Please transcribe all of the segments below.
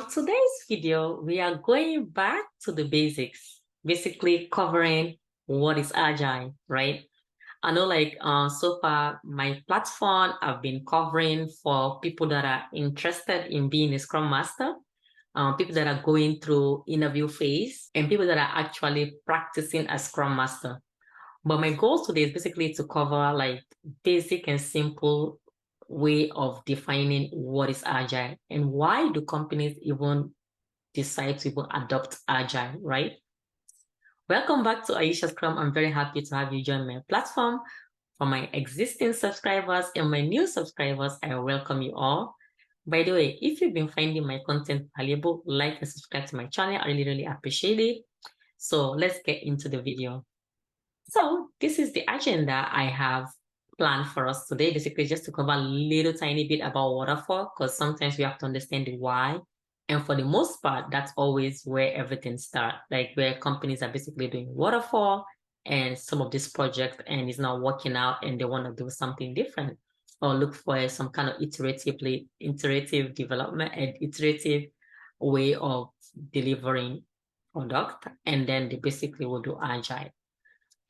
On today's video, we are going back to the basics, basically covering what is Agile, right? I know so far my platform I've been covering for people that are interested in being a Scrum Master, people that are going through interview phase, and people that are actually practicing as Scrum Master. But my goal today is basically to cover like basic and simple way of defining what is Agile and why do companies even decide to even adopt Agile, right? Welcome back to Aisha Scrum. I'm very happy to have you join my platform. For my existing subscribers and my new subscribers, I welcome you all. By the way, if you've been finding my content valuable, like and subscribe to my channel. I really appreciate it. So let's get into the video. So this is the agenda I have planned for us today, basically just to cover a little tiny bit about waterfall, because sometimes we have to understand the why. And for the most part, that's always where everything starts, like where companies are basically doing waterfall and some of this project and it's not working out and they want to do something different or look for some kind of iterative development and iterative way of delivering product. And then they basically will do agile.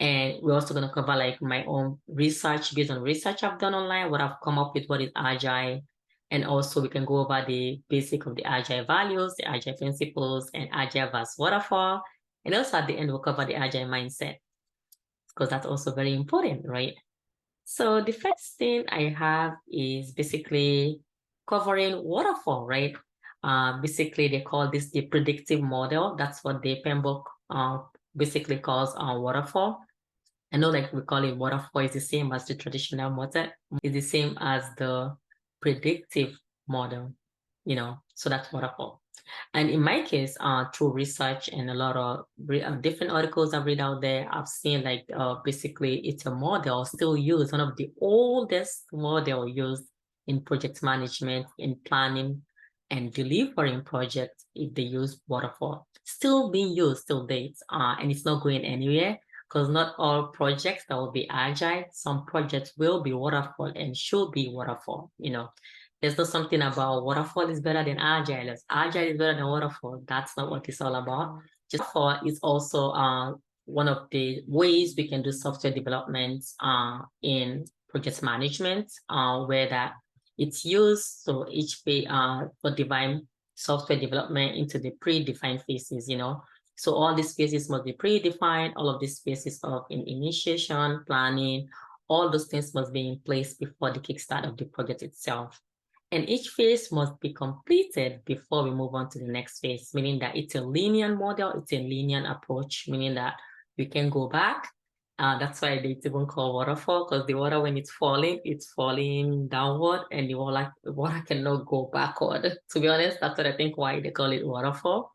And we're also going to cover like my own research based on research I've done online, what I've come up with, what is Agile. And also we can go over the basic of the Agile values, the Agile principles, and Agile versus Waterfall. And also at the end, we'll cover the Agile mindset because that's also very important, right? So the first thing I have is basically covering waterfall, right? Basically, they call this the predictive model. That's what the Pembroke basically calls waterfall. I know like we call it waterfall is the same as the traditional model. It's the same as the predictive model, so that's waterfall. And in my case, through research and a lot of different articles I've read out there, I've seen like basically it's a model still used, one of the oldest model used in project management, in planning and delivering projects if they use waterfall. Still being used till date, and it's not going anywhere because not all projects that will be agile. Some projects will be waterfall and should be waterfall, There's not something about waterfall is better than agile. Agile is better than waterfall. That's not what it's all about. Just waterfall is also one of the ways we can do software development in project management, where that it's used so each for divine software development into the predefined phases, So all these phases must be predefined. All of these phases of initiation, planning, all those things must be in place before the kickstart of the project itself. And each phase must be completed before we move on to the next phase, meaning that it's a linear model, it's a linear approach, meaning that we can go back. That's why it's even called waterfall, because the water, when it's falling downward, and the water cannot go backward. To be honest, that's what I think why they call it waterfall.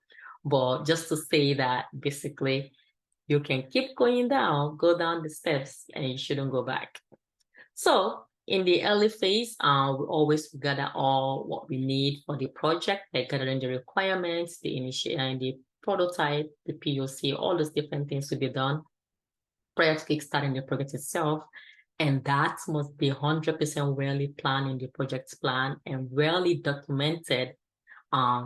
But just to say that basically you can keep going down, go down the steps, and you shouldn't go back. So in the early phase, we always gather all what we need for the project, like gathering the requirements, the initiation, the prototype, the POC, all those different things to be done prior to kickstarting the project itself. And that must be 100% really planned in the project's plan and really documented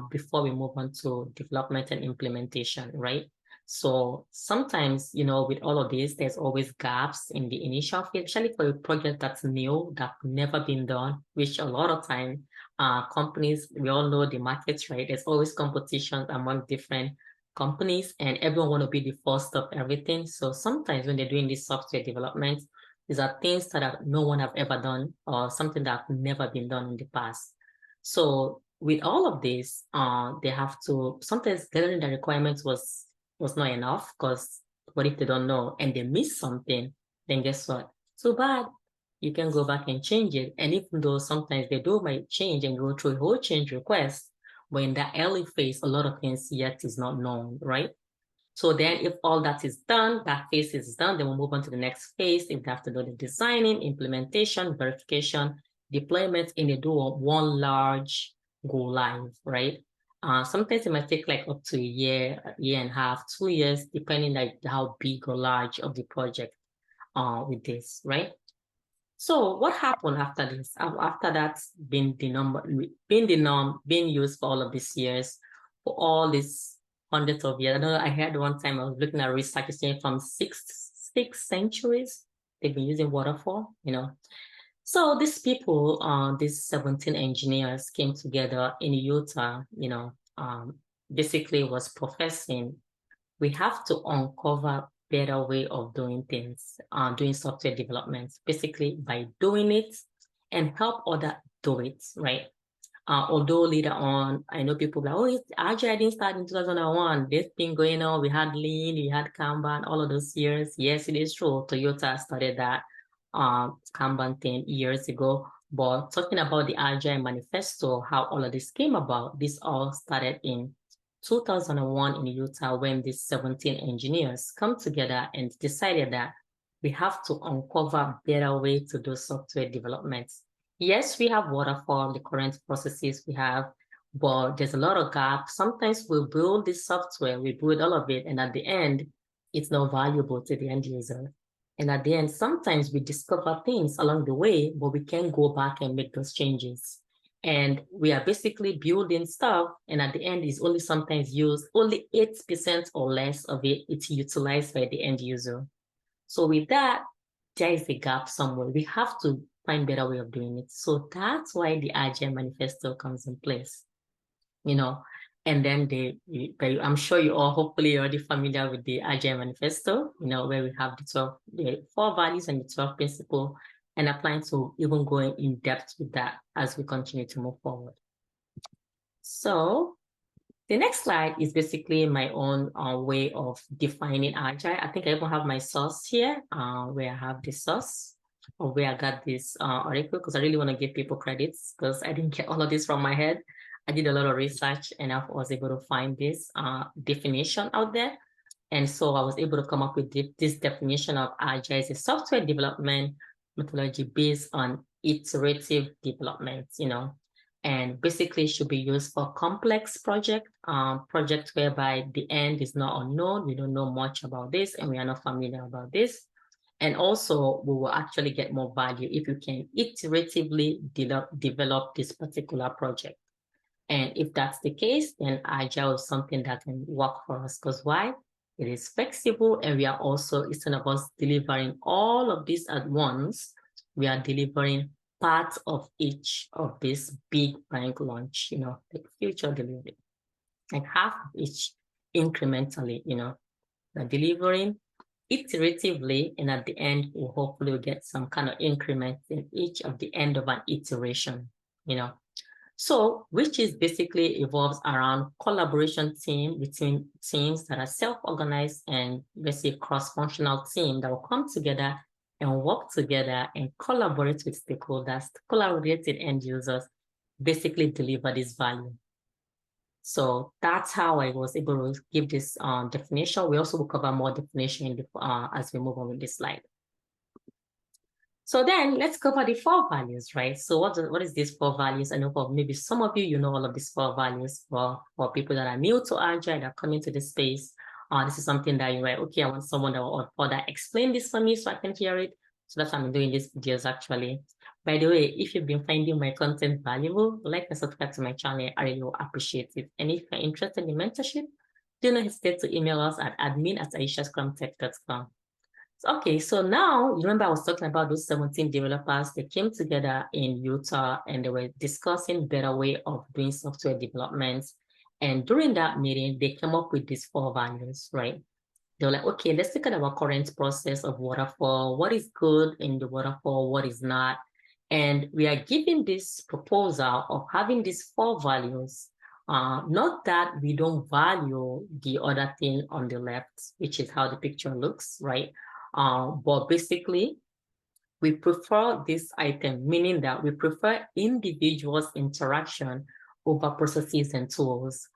before we move on to development and implementation, right? So sometimes, with all of this, there's always gaps in the initial phase, especially for a project that's new, that's never been done, which a lot of time companies, we all know the markets, right? There's always competition among different companies and everyone want to be the first of everything. So sometimes when they're doing this software development, these are things that no one have ever done or something that have never been done in the past. So with all of this, they have to sometimes gathering the requirements was not enough because what if they don't know and they miss something? Then guess what? Too bad. You can go back and change it. And even though sometimes they do might change and go through a whole change request, but in that early phase, a lot of things yet is not known, right? So then if all that is done, that phase is done, then we'll move on to the next phase. If they have to do the designing, implementation, verification, deployment, and they do one large go live, right? Sometimes it might take like up to a year and a half, 2 years, depending like how big or large of the project with this, right? So what happened after this? After that's being the norm, being used for all of these years, for all these hundreds of years. I know I heard one time I was looking at research saying from six centuries they've been using waterfall, So these people, these 17 engineers came together in Utah, basically was professing we have to uncover better way of doing things, doing software development, basically by doing it and help other do it, right? Although later on, I know people like, oh, Agile didn't start in 2001. This been going on. We had Lean, we had Kanban, all of those years. Yes, it is true. Toyota started that Kanban Team years ago. But talking about the Agile manifesto, how all of this came about, this all started in 2001 in Utah when these 17 engineers come together and decided that we have to uncover better way to do software development. Yes, we have waterfall, the current processes we have, but there's a lot of gaps. Sometimes we build this software, we build all of it, and at the end, it's not valuable to the end user. And at the end, sometimes we discover things along the way, but we can't go back and make those changes. And we are basically building stuff, and at the end is only sometimes used, only 8% or less of it, it's utilized by the end user. So with that, there is a gap somewhere. We have to find better way of doing it. So that's why the Agile manifesto comes in place, you know. And then I'm sure you all hopefully already familiar with the Agile manifesto, where we have the 4 values and the 12 principles, and I plan to even go in depth with that as we continue to move forward. So the next slide is basically my own way of defining Agile. I think I even have my source here, where I have the source of where I got this article, because I really want to give people credits because I didn't get all of this from my head. I did a lot of research and I was able to find this definition out there. And so I was able to come up with this definition of Agile as a software development methodology based on iterative development, and basically should be used for complex project whereby the end is not unknown. We don't know much about this and we are not familiar about this. And also we will actually get more value if you can iteratively develop this particular project. And if that's the case, then Agile is something that can work for us. Because why? It is flexible and we are also, instead of us delivering all of this at once, we are delivering part of each of this big bank launch, like future delivery, like half of each incrementally, we're delivering iteratively, and at the end, we'll hopefully get some kind of increment in each of the end of an iteration, So, which is basically evolves around collaboration team between teams that are self-organized and basically cross-functional team that will come together and work together and collaborate with stakeholders, collaborate with end users, basically deliver this value. So that's how I was able to give this definition. We also will cover more definition as we move on with this slide. So then let's cover the 4 values, right? So what is these 4 values? I know for maybe some of you know all of these 4 values. For people that are new to Agile, that are coming to this space, this is something that you're like, okay, I want someone that will further explain this for me so I can hear it. So that's why I'm doing these videos actually. By the way, if you've been finding my content valuable, like and subscribe to my channel. I really will appreciate it. And if you're interested in mentorship, do not hesitate to email us at admin@aishascrumtech.com. Okay, so now, remember I was talking about those 17 developers. They came together in Utah and they were discussing better way of doing software development. And during that meeting, they came up with these 4 values, right? They were like, okay, let's look at our current process of waterfall. What is good in the waterfall? What is not? And we are giving this proposal of having these 4 values. Not that we don't value the other thing on the left, which is how the picture looks, right? But basically, we prefer this item, meaning that we prefer individuals' interaction over processes and tools.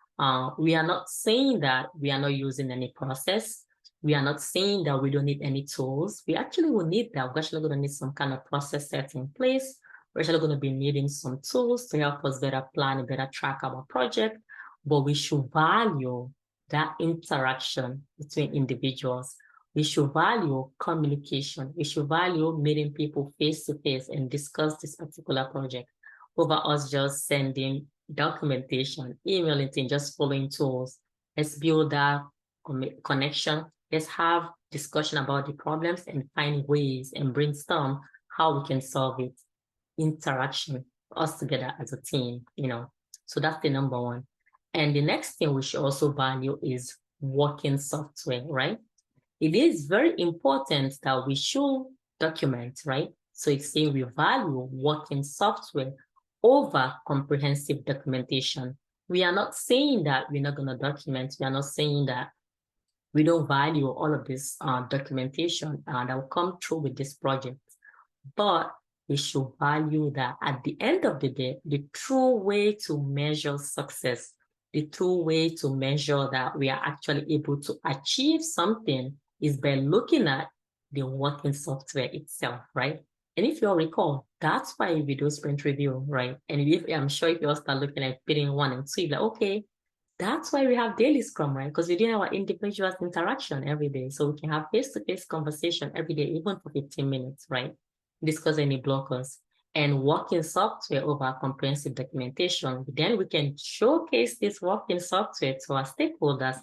We are not saying that we are not using any process. We are not saying that we don't need any tools. We actually will need that. We're actually going to need some kind of process set in place. We're actually going to be needing some tools to help us better plan and better track our project. But we should value that interaction between individuals We should value communication. We should value meeting people face to face and discuss this particular project over us just sending documentation, emailing things, just following tools. Let's build that connection. Let's have discussion about the problems and find ways and brainstorm how we can solve it. Interaction, us together as a team, So that's the number one. And the next thing we should also value is working software, right? It is very important that we should document, right? So it's saying we value working software over comprehensive documentation. We are not saying that we're not going to document. We are not saying that we don't value all of this documentation that will come through with this project. But we should value that at the end of the day, the true way to measure success, the true way to measure that we are actually able to achieve something is by looking at the working software itself, right? And if you'll recall, that's why we do sprint review, right? And I'm sure if you all start looking at pitting 1 and 2, you're like, okay, that's why we have daily Scrum, right? Because we're doing our individual interaction every day. So we can have face-to-face conversation every day, even for 15 minutes, right? Discuss any blockers and working software over comprehensive documentation. Then we can showcase this working software to our stakeholders,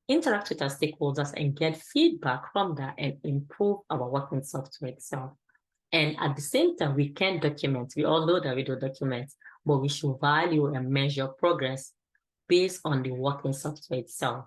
interact with our stakeholders and get feedback from that and improve our working software itself. And at the same time, we can document. We all know that we do document, but we should value and measure progress based on the working software itself.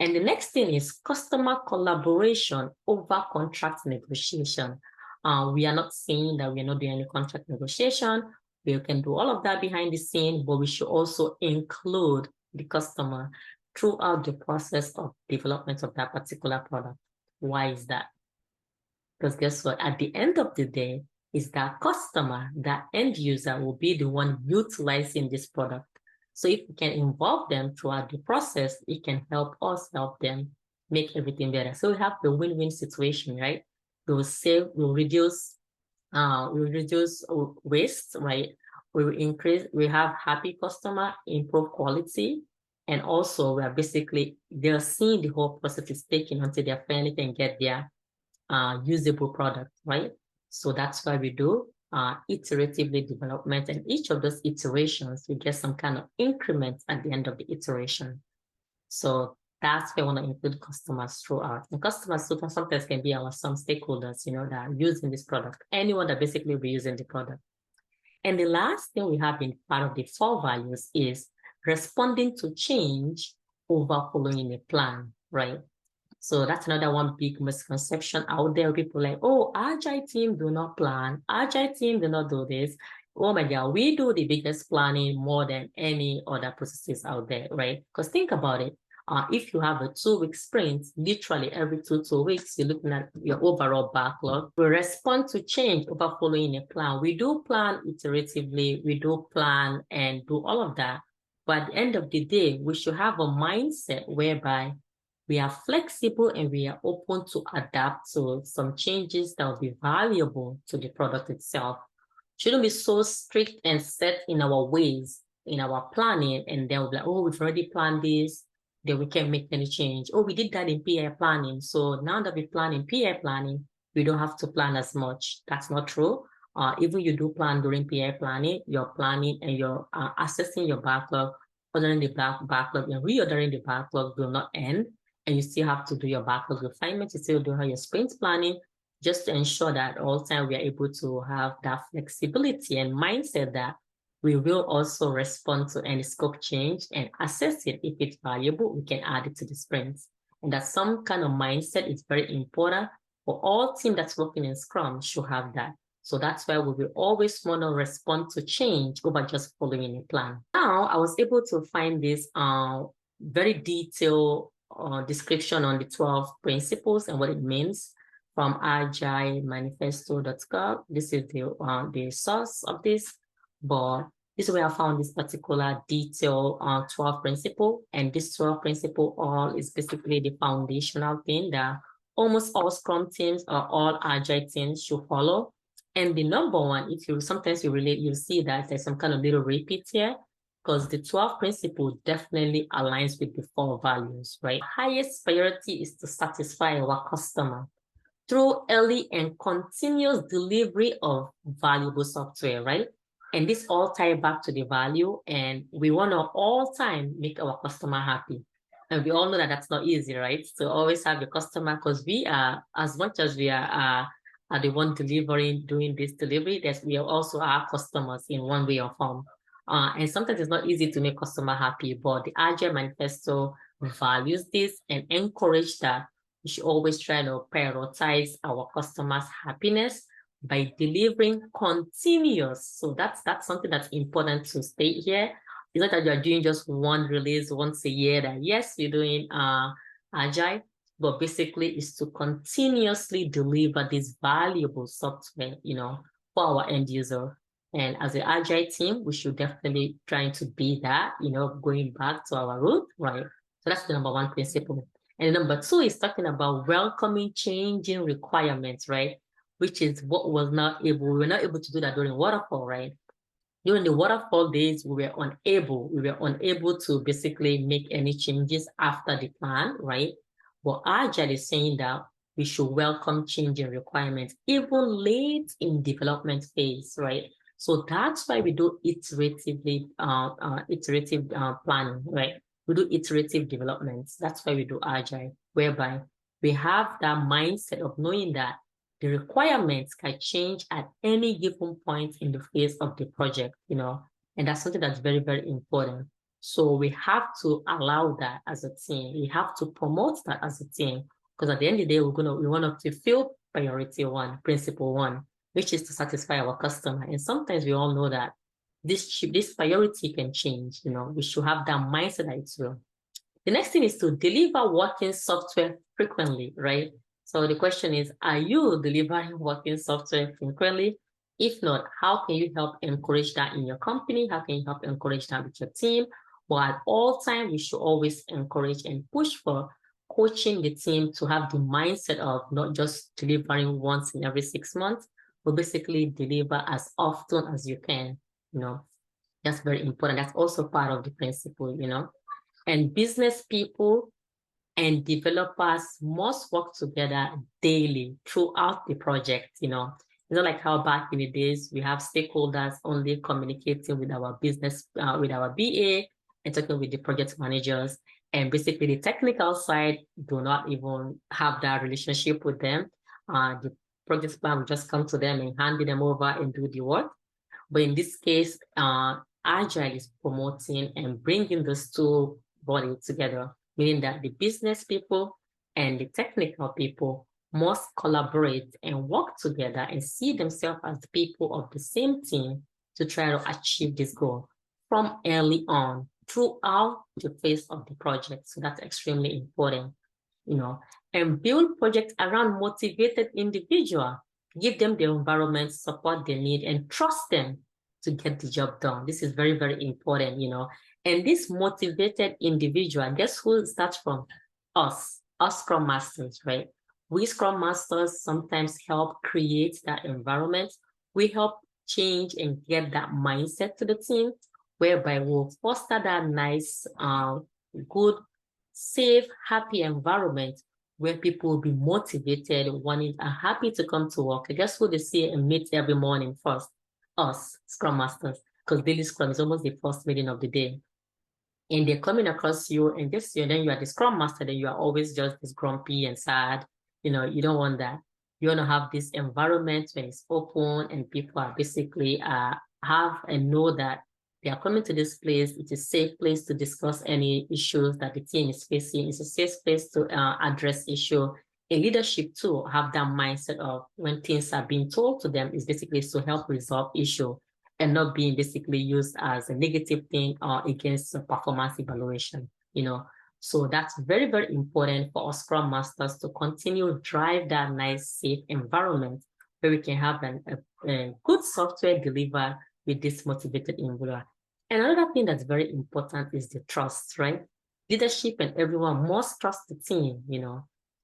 And the next thing is customer collaboration over contract negotiation. We are not saying that we're not doing any contract negotiation. We can do all of that behind the scene, but we should also include the customer throughout the process of development of that particular product. Why is that? Because guess what? At the end of the day, is that customer, that end user will be the one utilizing this product. So if we can involve them throughout the process, it can help us help them make everything better. So we have the win-win situation, right? We will save, we'll reduce waste, right? We will increase, we have happy customer, improve quality, and also we are basically, they're seeing the whole process is taking until they finally can get their usable product, right? So that's why we do iteratively development, and each of those iterations, we get some kind of increment at the end of the iteration. So that's why I want to include customers throughout. And customers sometimes can be some stakeholders, that are using this product, anyone that basically will be using the product. And the last thing we have in part of the 4 values is responding to change over following a plan, right? So that's another one big misconception out there. People like, oh, Agile team do not plan. Agile team do not do this. Oh my God, we do the biggest planning more than any other processes out there, right? Because think about it. If you have a 2-week sprint, literally every two weeks, you're looking at your overall backlog. We respond to change over following a plan. We do plan iteratively. We do plan and do all of that. But at the end of the day, we should have a mindset whereby we are flexible and we are open to adapt to some changes that will be valuable to the product itself. Shouldn't be so strict and set in our ways, in our planning, and then we'll be like, oh, we've already planned this, then we can't make any change. Oh, we did that in PI planning. So now that we plan in PI planning, we don't have to plan as much. That's not true. Even you do plan during PI planning, you're planning and you're assessing your backlog, ordering the backlog and reordering the backlog will not end. And you still have to do your backlog refinement. You still do your sprint planning, just to ensure that all the time we are able to have that flexibility and mindset that we will also respond to any scope change and assess it. If it's valuable, we can add it to the sprints. And that some kind of mindset is very important for all team that's working in Scrum should have that. So that's why we will always want to respond to change over just following a plan. Now, I was able to find this very detailed description on the 12 principles and what it means from Agile manifesto.com. This is the source of this, but this is where I found this particular detail 12 principle, and this 12 principle all is basically the foundational thing that almost all Scrum teams or all Agile teams should follow. And the number one, if you sometimes you relate, you see that there's some kind of little repeat here. because the 12 principle definitely aligns with the 4 values, right? Highest priority is to satisfy our customer through early and continuous delivery of valuable software, right? And this all tie back to the value, and we want to all time make our customer happy. And we all know that that's not easy, right? To always have your customer, because we are, as much as we are the one delivering, doing this delivery, that we are also our customers in one way or form. And sometimes it's not easy to make customer happy, but the Agile Manifesto values this and encourage that we should always try to prioritize our customers' happiness by delivering continuous. So that's something that's important to state here. It's not that you're doing just one release once a year, that yes, you're doing agile, but basically it's to continuously deliver this valuable software, for our end user. And as an agile team, we should definitely try to be that, going back to our root, right? So that's the number 1 principle. And number 2 is talking about welcoming changing requirements, right? Which is what we were not able to do that during waterfall, right? During the waterfall days, we were unable to basically make any changes after the plan, right? But Agile is saying that we should welcome changing requirements even late in development phase, right? So that's why we do iterative planning, right? We do iterative developments. That's why we do Agile, whereby we have that mindset of knowing that the requirements can change at any given point in the phase of the project, and that's something that's very, very important. So we have to allow that as a team. We have to promote that as a team, because at the end of the day, we want to fulfill priority 1, principle 1, which is to satisfy our customer. And sometimes we all know that this priority can change. We should have that mindset that it will. The next thing is to deliver working software frequently, right? So the question is, are you delivering working software frequently? If not, how can you help encourage that in your company? How can you help encourage that with your team? Well, at all times, we should always encourage and push for coaching the team to have the mindset of not just delivering once in every 6 months, but basically deliver as often as you can. That's very important. That's also part of the principle, and business people and developers must work together daily throughout the project. It's not like how back in the days we have stakeholders only communicating with our business, with our BA, and talking with the project managers. And basically the technical side do not even have that relationship with them. The project plan will just come to them and hand them over and do the work. But in this case, Agile is promoting and bringing those two bodies together, meaning that the business people and the technical people must collaborate and work together and see themselves as the people of the same team to try to achieve this goal from early on throughout the phase of the project. So that's extremely important, and build projects around motivated individuals. Give them the environment, support they need, and trust them to get the job done. This is very, very important, And this motivated individual, guess who it starts from? Us Scrum Masters, right? We Scrum Masters sometimes help create that environment. We help change and get that mindset to the team, whereby we'll foster that nice, good, safe, happy environment where people will be motivated, wanting, are happy to come to work. I guess who they see and meet every morning first? Us, Scrum Masters, because daily Scrum is almost the first meeting of the day. And they're coming across you, and then you are the Scrum Master, then you are always just this grumpy and sad. You don't want that. You want to have this environment when it's open and people are basically have and know that they are coming to this place. It's a safe place to discuss any issues that the team is facing. It's a safe place to address issue. A leadership too have that mindset of when things are being told to them is basically to help resolve issue and not being basically used as a negative thing or against performance evaluation, So that's very, very important for us Scrum Masters to continue drive that nice, safe environment where we can have a good software delivered with this motivated individual. And another thing that's very important is the trust, right? Leadership and everyone must trust the team,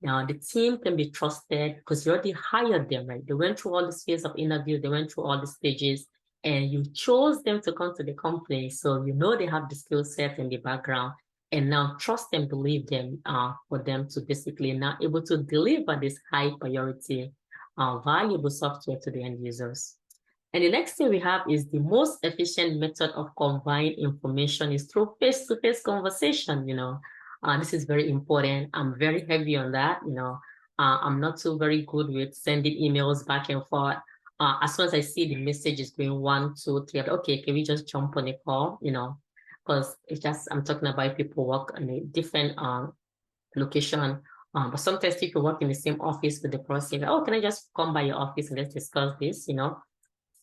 Now, the team can be trusted because you already hired them, right? They went through all the phase of interview, they went through all the stages, and you chose them to come to the company. So you know they have the skill set and the background, and now trust and believe them for them to basically now able to deliver this high priority, valuable software to the end users. And the next thing we have is the most efficient method of conveying information is through face-to-face conversation, this is very important. I'm very heavy on that, I'm not so very good with sending emails back and forth. As soon as I see the message is going 1, 2, 3, okay, can we just jump on a call, because it's just, I'm talking about people work in a different location. But sometimes people work in the same office with the person. Oh, can I just come by your office and let's discuss this,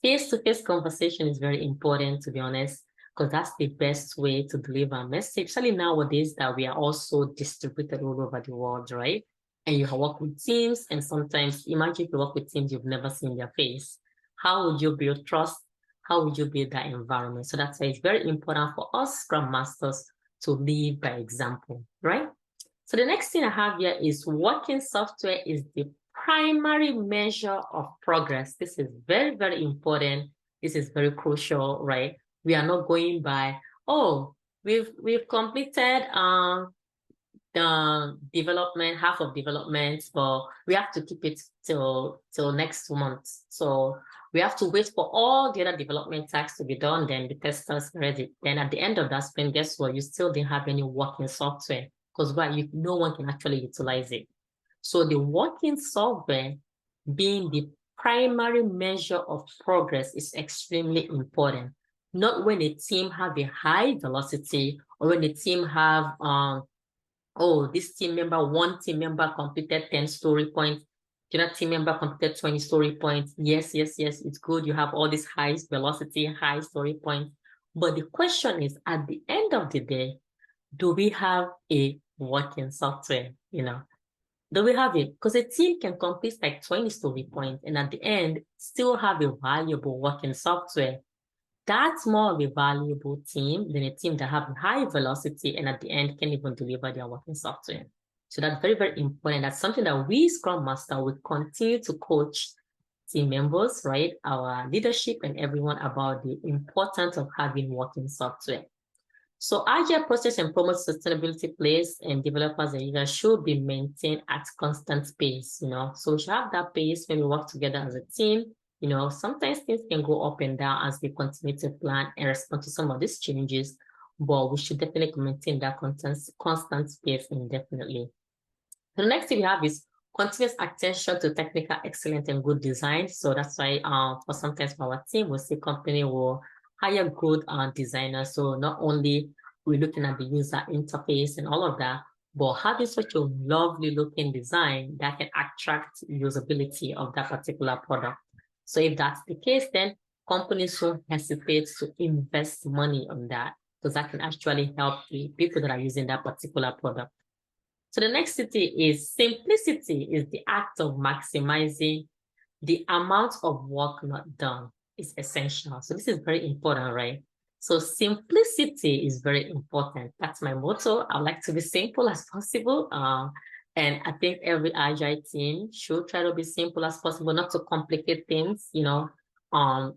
Face-to-face conversation is very important, to be honest, because that's the best way to deliver a message, especially nowadays that we are also distributed all over the world, right? And you work with teams, and sometimes imagine if you work with teams you've never seen their face. How would you build trust? How would you build that environment? So that's why it's very important for us Scrum Masters to lead by example, right? So the next thing I have here is working software is the primary measure of progress. This is very, very important. This is very crucial, right? We are not going by, oh, we've completed the development, half of development, but we have to keep it till next month. So we have to wait for all the other development tasks to be done, then the testers ready. Then at the end of that sprint, guess what? You still didn't have any working software because no one can actually utilize it. So the working software being the primary measure of progress is extremely important. Not when a team have a high velocity or when a team have oh, this one team member completed 10 story points, the other team member completed 20 story points. Yes, it's good. You have all these high velocity, high story points. But the question is, at the end of the day, do we have a working software? Do we have it? Because a team can complete like 20 story points and at the end still have a valuable working software. That's more of a valuable team than a team that have high velocity and at the end can even deliver their working software. So that's very, very important. That's something that we Scrum Master will continue to coach team members, right? Our leadership and everyone about the importance of having working software. So agile process and promote sustainability plays and developers and users should be maintained at constant pace, So we should have that pace when we work together as a team. Sometimes things can go up and down as we continue to plan and respond to some of these changes, but we should definitely maintain that constant pace indefinitely. The next thing we have is continuous attention to technical excellence and good design. So that's why for sometimes for our team, we see company will hire good designers. So not only we're looking at the user interface and all of that, but having such a lovely looking design that can attract usability of that particular product. So if that's the case, then companies won't hesitate to invest money on that because that can actually help the people that are using that particular product. So the next is simplicity is the act of maximizing the amount of work not done is essential. So this is very important, right? So simplicity is very important. That's my motto. I like to be simple as possible. And I think every agile team should try to be simple as possible, not to complicate things,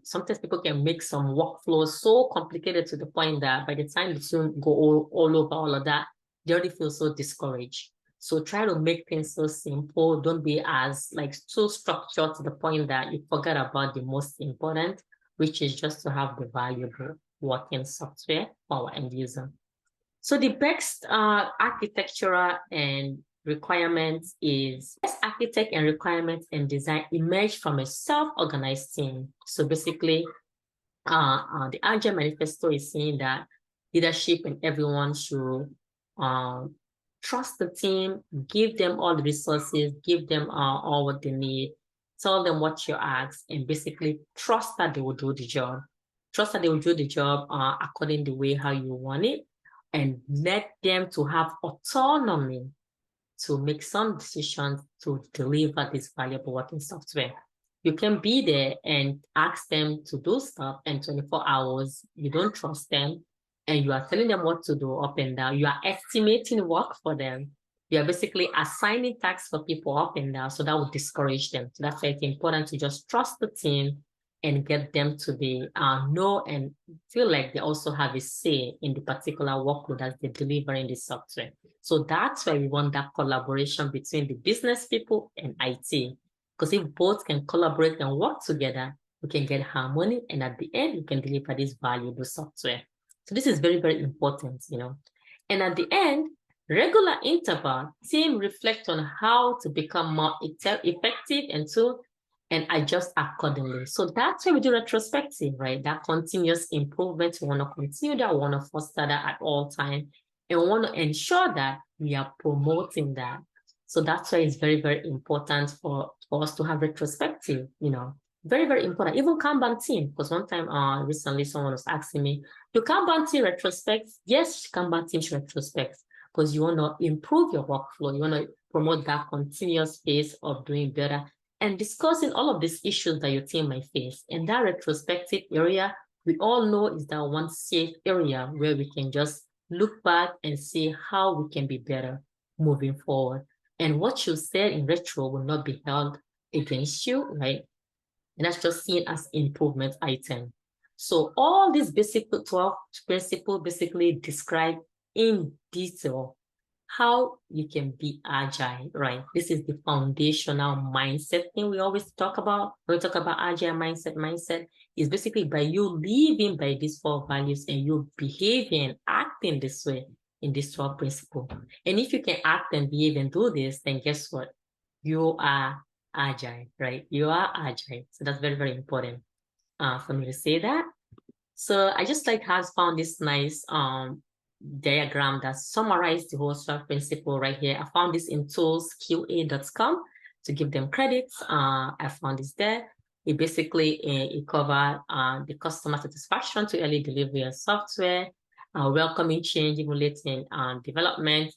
sometimes people can make some workflows so complicated to the point that by the time the team go all over all of that, they already feel so discouraged. So try to make things so simple. Don't be as so structured to the point that you forget about the most important, which is just to have the valuable working software for our end user. So the best architectural and requirements is best architect and requirements and design emerge from a self-organized team. So basically, the Agile manifesto is saying that leadership and everyone should trust the team, give them all the resources, give them all what they need, tell them what you ask, and basically trust that they will do the job. Trust that they will do the job according to the way how you want it, and let them to have autonomy to make some decisions to deliver this valuable working software. You can be there and ask them to do stuff, and 24 hours, you don't trust them, and you are telling them what to do up and down. You are estimating work for them. You are basically assigning tasks for people up and down, so that would discourage them. So that's why it's important to just trust the team and get them to be know and feel like they also have a say in the particular workload that they deliver in the software. So that's why we want that collaboration between the business people and IT. Because if both can collaborate and work together, we can get harmony, and at the end, we can deliver this valuable software. So this is very, very important, you know. And at the end, regular interval, team reflect on how to become more effective and adjust accordingly. So that's why we do retrospective, right? That continuous improvement. We want to continue that, we want to foster that at all times, and we want to ensure that we are promoting that. So that's why it's very, very important for us to have retrospective, you know, very, very important. Even Kanban team, because one time recently someone was asking me, do Kanban team retrospect? Yes, Kanban team should retrospect, because you want to improve your workflow. You want to promote that continuous pace of doing better and discussing all of these issues that your team might face. And that retrospective area, we all know is that one safe area where we can just look back and see how we can be better moving forward. And what you said in retro will not be held against you, right? And that's just seen as improvement item. So all these basic 12 principles basically describe in detail how you can be agile, right? This is the foundational mindset thing we always talk about. When we talk about agile mindset is basically by you living by these 4 values and you behaving and acting this way in these 12 principles. And if you can act and behave and do this, then guess what? You are agile, right? You are agile. So that's very, very important for me to say that. So I just has found this nice diagram that summarizes the whole 12 principle right here. I found this in toolsqa.com to give them credits. I found this there. It basically it covered the customer satisfaction to early delivery of software, welcoming change, emulating development,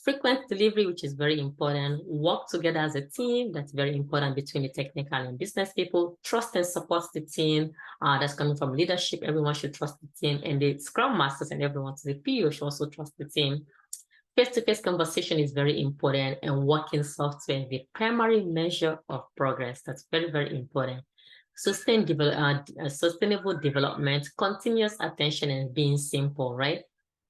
frequent delivery, which is very important, work together as a team, that's very important between the technical and business people, trust and support the team, that's coming from leadership, everyone should trust the team, and the Scrum Masters and everyone, so the PO should also trust the team. Face-to-face conversation is very important, and working software, the primary measure of progress, that's very, very important. Sustainable development, continuous attention, and being simple, right?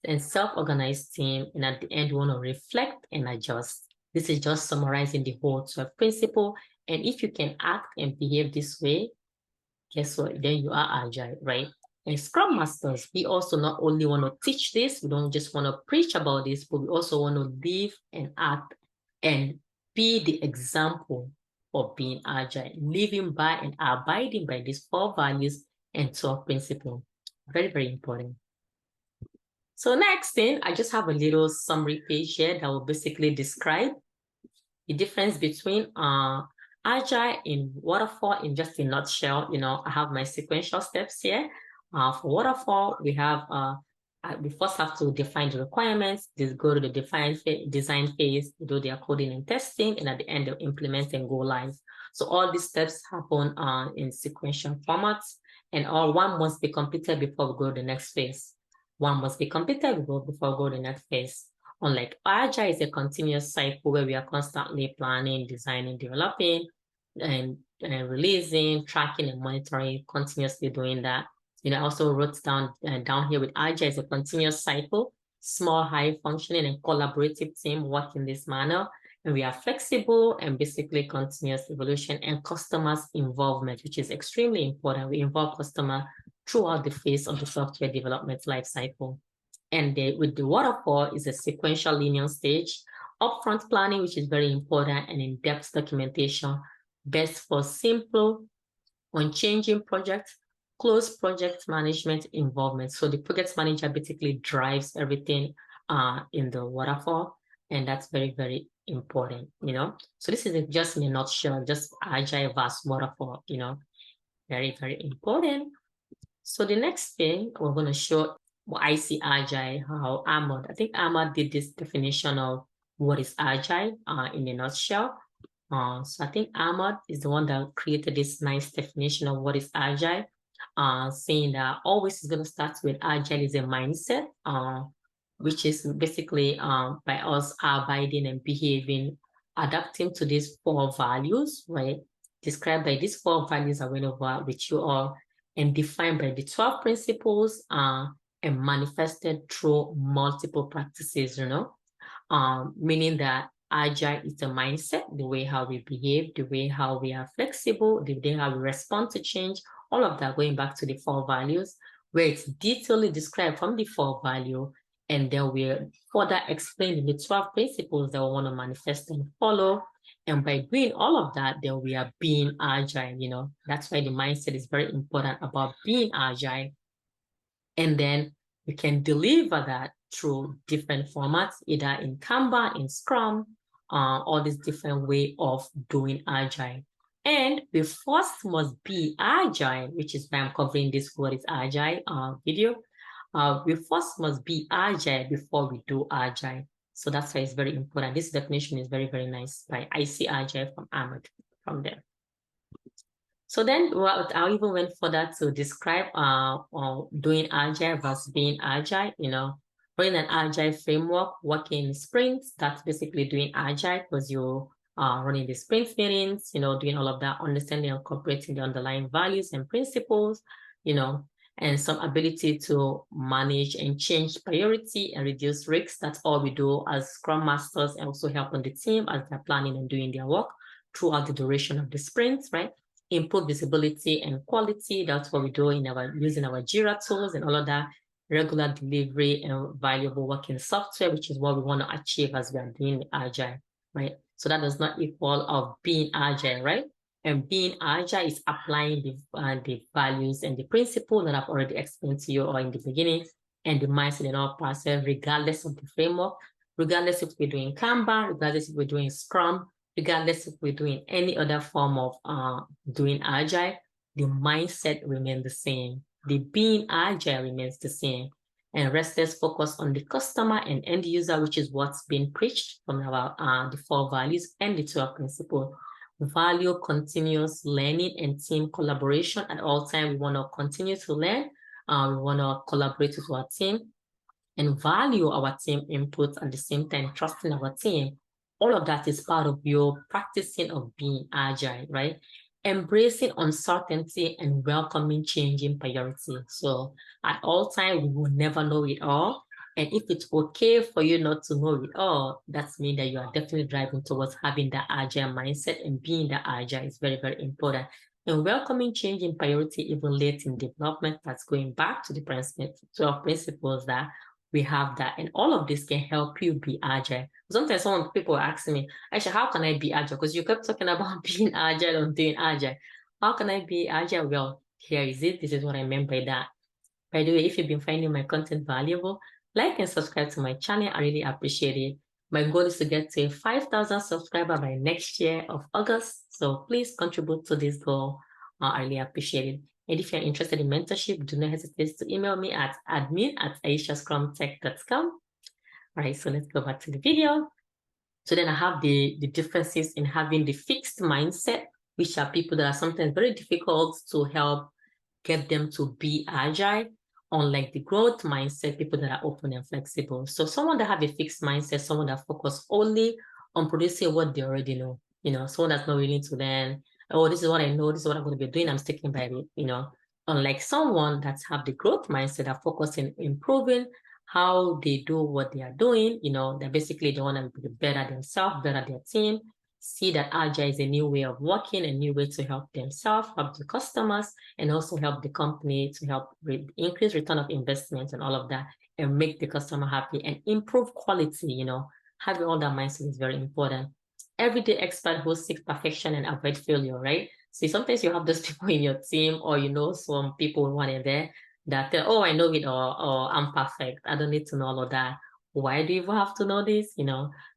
And self-organized team, and at the end, we want to reflect and adjust. This is just summarizing the whole 12 principle. And if you can act and behave this way, guess what? Then you are agile, right? And Scrum Masters, we also not only want to teach this, we don't just want to preach about this, but we also want to live and act and be the example of being agile, living by and abiding by these 4 values and 12 principles. Very, very important. So next thing, I just have a little summary page here that will basically describe the difference between Agile in Waterfall in just a nutshell. You know, I have my sequential steps here. For Waterfall, we have we first have to define the requirements, just go to the design phase, do their coding and testing, and at the end, they'll implement and go live. So all these steps happen in sequential formats, and all one must be completed before we go to the next phase. One must be completed before we go to the next phase. Unlike Agile is a continuous cycle where we are constantly planning, designing, developing, and releasing, tracking, and monitoring, continuously doing that. You know, I also wrote down here with Agile is a continuous cycle, small, high functioning, and collaborative team work in this manner. And we are flexible and basically continuous evolution and customers involvement, which is extremely important. We involve customer throughout the phase of the software development lifecycle. And with the waterfall is a sequential linear stage, upfront planning, which is very important, and in-depth documentation, best for simple, unchanging projects, close project management involvement. So the project manager basically drives everything in the waterfall, and that's very, very important, you know. So this is just in a nutshell, just Agile versus waterfall, you know, very, very important. So the next thing we're going to show what I see Agile, how Ahmad, I think Ahmad did this definition of what is Agile in a nutshell. So I think Ahmad is the one that created this nice definition of what is Agile, saying that always is going to start with Agile is a mindset, which is basically by us abiding and behaving, adapting to these 4 values, right? described by these 4 values I went over with you all, and defined by the 12 principles, and manifested through multiple practices, meaning that agile is a mindset, the way how we behave, the way how we are flexible, the way how we respond to change, all of that going back to the 4 values, where it's detailedly described from the 4 value, and then we're further explaining the 12 principles that we want to manifest and follow. And by doing all of that, then we are being agile. That's why the mindset is very important about being agile. And then we can deliver that through different formats, either in Kanban, in Scrum, all these different way of doing agile. And we first must be agile, which is why I'm covering this what is agile video. We first must be agile before we do agile. So that's why it's very important. This definition is very, very nice by IC Agile from Ahmed from there. So then I even went further to describe doing agile versus being agile, running an agile framework, working in sprints, that's basically doing agile because you're running the sprint meetings, doing all of that, understanding and incorporating the underlying values and principles, and some ability to manage and change priority and reduce risks. That's all we do as Scrum Masters, and also help on the team as they're planning and doing their work throughout the duration of the sprints, right? Improve visibility and quality. That's what we do using our Jira tools and all of that. Regular delivery and valuable working software, which is what we want to achieve as we are doing agile, right? So that does not equal of being agile, right? And being agile is applying the values and the principle that I've already explained to you or in the beginning, and the mindset in our process, regardless of the framework, regardless if we're doing Kanban, regardless if we're doing Scrum, regardless if we're doing any other form of doing agile, the mindset remains the same. The being agile remains the same. And restless focus on the customer and end user, which is what's been preached from our the 4 values and the 12 principles. Value continuous learning and team collaboration at all times. We want to continue to learn. We want to collaborate with our team and value our team input at the same time, trusting our team. All of that is part of your practicing of being agile, right? Embracing uncertainty and welcoming changing priority. So at all times, we will never know it all. And if it's okay for you not to know it all, that's mean that you are definitely driving towards having that agile mindset, and being that agile is very, very important. And welcoming change in priority even late in development, that's going back to the 12 principles that we have that. And all of this can help you be agile. Sometimes some people ask me, Aisha, how can I be agile? Because you kept talking about being agile and doing agile. How can I be agile? Well, here is it. This is what I meant by that. By the way, if you've been finding my content valuable, like and subscribe to my channel. I really appreciate it. My goal is to get to 5,000 subscribers by next year of August. So please contribute to this goal. I really appreciate it. And if you're interested in mentorship, do not hesitate to email me at admin@aishascrumtech.com. All right, so let's go back to the video. So then I have the differences in having the fixed mindset, which are people that are sometimes very difficult to help get them to be agile, unlike the growth mindset, people that are open and flexible. So someone that have a fixed mindset, someone that focus only on producing what they already know, someone that's not willing to learn, oh, this is what I know, this is what I'm going to be doing, I'm sticking by it, unlike someone that's have the growth mindset that focus in improving how they do what they are doing, they basically they want to be better themselves, better their team, see that agile is a new way of working, a new way to help themselves, help the customers, and also help the company to help increase return of investment and all of that, and make the customer happy and improve quality. Having all that mindset is very important. Everyday expert who seek perfection and avoid failure, right? See, sometimes you have those people in your team, or some people who are there that tell, oh, I know it, or I'm perfect. I don't need to know all of that. Why do you even have to know this?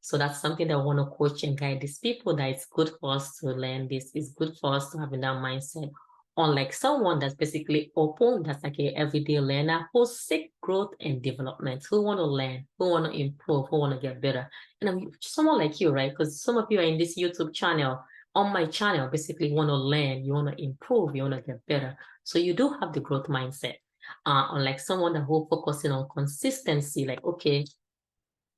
So that's something that I want to coach and guide these people, that it's good for us to learn this. It's good for us to have in that mindset. Unlike someone that's basically open, that's like an everyday learner who seek growth and development, who want to learn, who want to improve, who want to get better. And I'm someone like you, right? Because some of you are in this YouTube channel, on my channel, basically want to learn, you want to improve, you want to get better. So you do have the growth mindset. Unlike someone that who focusing on consistency, like, okay,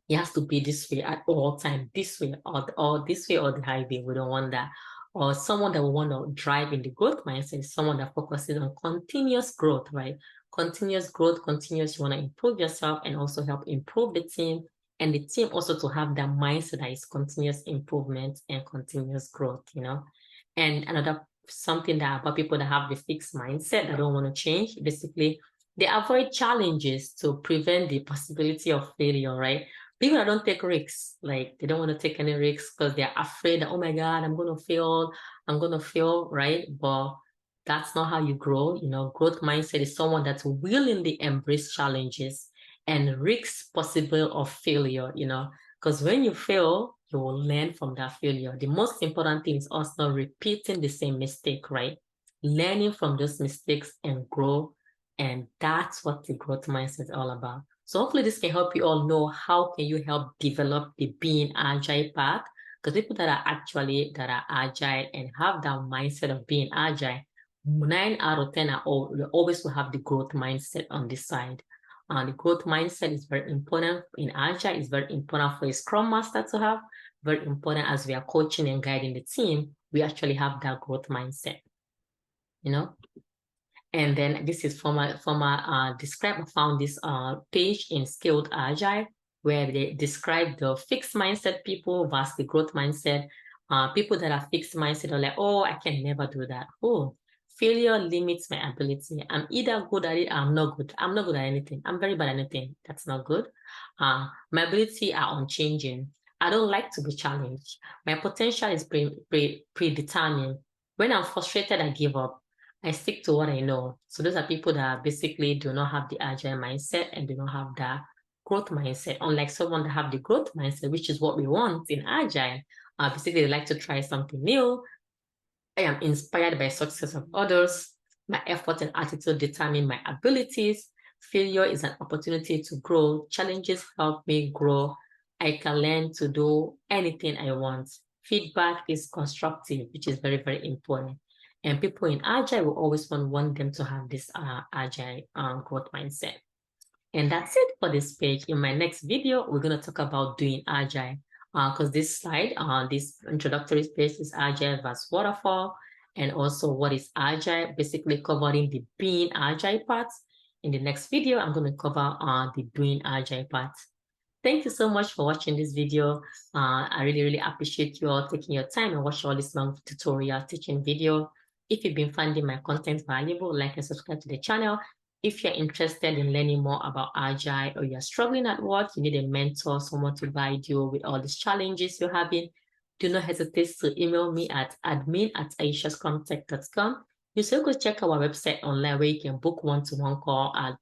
it has to be this way at all time, this way or this way or the highway. We don't want that. or someone that will want to drive in the growth mindset is someone that focuses on continuous growth, right? Continuous growth, continuous, you want to improve yourself and also help improve the team. And the team also to have that mindset that is continuous improvement and continuous growth, you know. And another something that about people that have the fixed mindset that don't want to change, basically, they avoid challenges to prevent the possibility of failure, right? People that don't take risks, like they don't want to take any risks because they're afraid that, oh my God, I'm going to fail, right? But that's not how you grow. You know, growth mindset is someone that's willingly embrace challenges and risks possible of failure, you know, because when you fail, you will learn from that failure. The most important thing is also repeating the same mistake, right? Learning from those mistakes and grow. And that's what the growth mindset is all about. So hopefully this can help you all know how can you help develop the being agile part. Because people that are agile and have that mindset of being agile, 9 out of 10 they always will have the growth mindset on this side. The growth mindset is very important in agile. It's very important for a scrum master to have. Very important as we are coaching and guiding the team. We actually have that growth mindset, you know. And then this is from a describe. I found this page in Skilled Agile where they describe the fixed mindset people versus the growth mindset. People that are fixed mindset are like, oh, I can never do that. Oh, failure limits my ability. I'm either good at it or I'm not good. I'm not good at anything. I'm very bad at anything. That's not good. My ability are unchanging. I don't like to be challenged. My potential is predetermined. When I'm frustrated, I give up. I stick to what I know. So those are people that basically do not have the agile mindset and do not have that growth mindset. Unlike someone that have the growth mindset, which is what we want in agile. Basically, they like to try something new. I am inspired by success of others. My effort and attitude determine my abilities. Failure is an opportunity to grow. Challenges help me grow. I can learn to do anything I want. Feedback is constructive, which is very, very important. And people in Agile will always want them to have this Agile growth mindset. And that's it for this page. In my next video, we're going to talk about doing Agile. Because this slide, this introductory page is Agile versus Waterfall. And also what is Agile, basically covering the being Agile parts. In the next video, I'm going to cover the doing Agile parts. Thank you so much for watching this video. I really, really appreciate you all taking your time and watching all this long tutorial teaching video. If you've been finding my content valuable, like and subscribe to the channel. If you're interested in learning more about Agile or you're struggling at work, you need a mentor, someone to guide you with all these challenges you're having, do not hesitate to email me at admin@aishascrumtech.com. You also go check our website online where you can book one-to-one call at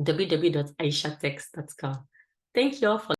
www.aishatex.com. Thank you all for